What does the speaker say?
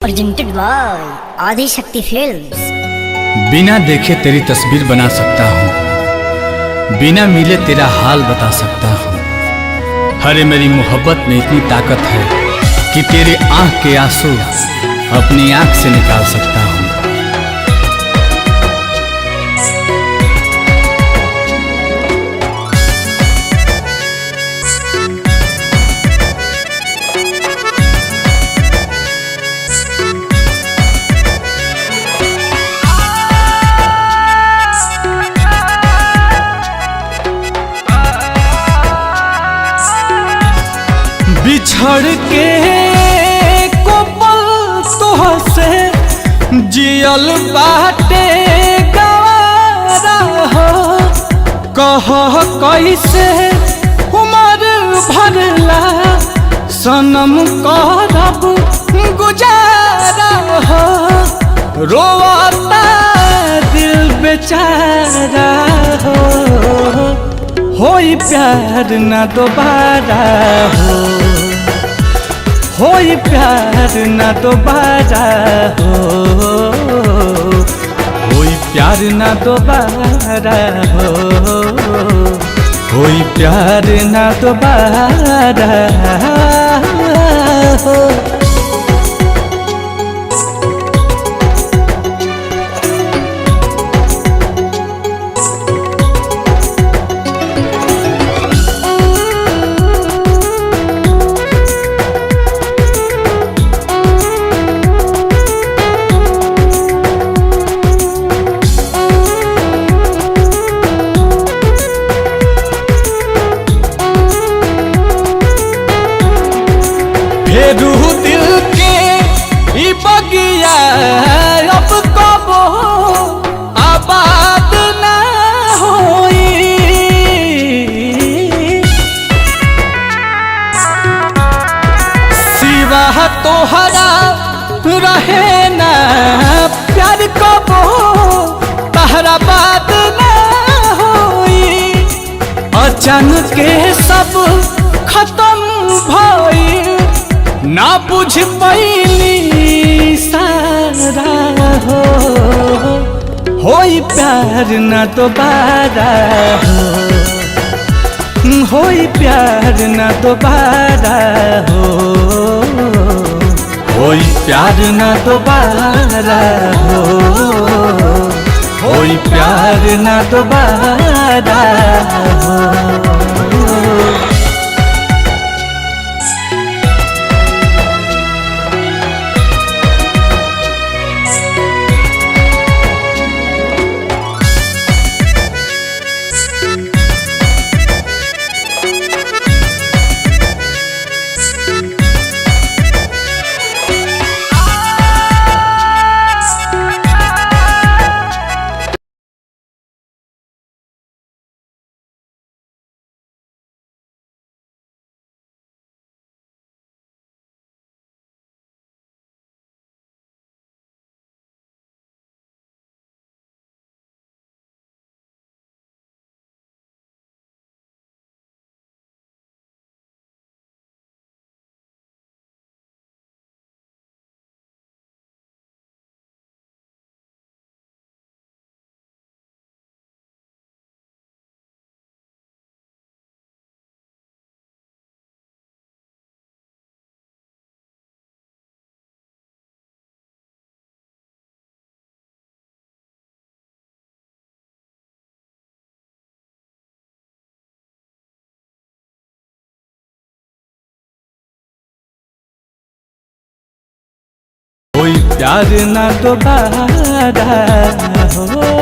Presented by Adishakti films. बिना देखे तेरी तस्वीर बना सकता हूँ, बिना मिले तेरा हाल बता सकता हूँ। हरे मेरी मोहब्बत में इतनी ताकत है कि तेरे आँख के आंसू अपनी आँख से निकाल सकता हूँ। बिछड़ के को पल तोह से जियल बाटे गवारा हो। कह कैसे उमर भरला सनम करब गुजारा हो। रोता दिल बेचारा होई प्यार न दोबारा होई प्यार न दोबारा होई प्यार न दोबारा होई प्यार न दोबारा फेरू दिल के ई बगिया अब कबो आबाद ना होई। सिवा तोहरा रहे ना प्यार कबो तहरा बात ना होई। अचानक के सब खत्म भई ना बुझ पैली सारा होई प्यार न दोबारा होई प्यार न दोबारा होई प्यार न दोबारा होई प्यार न दोबारा होई प्यार न दोबारा हो।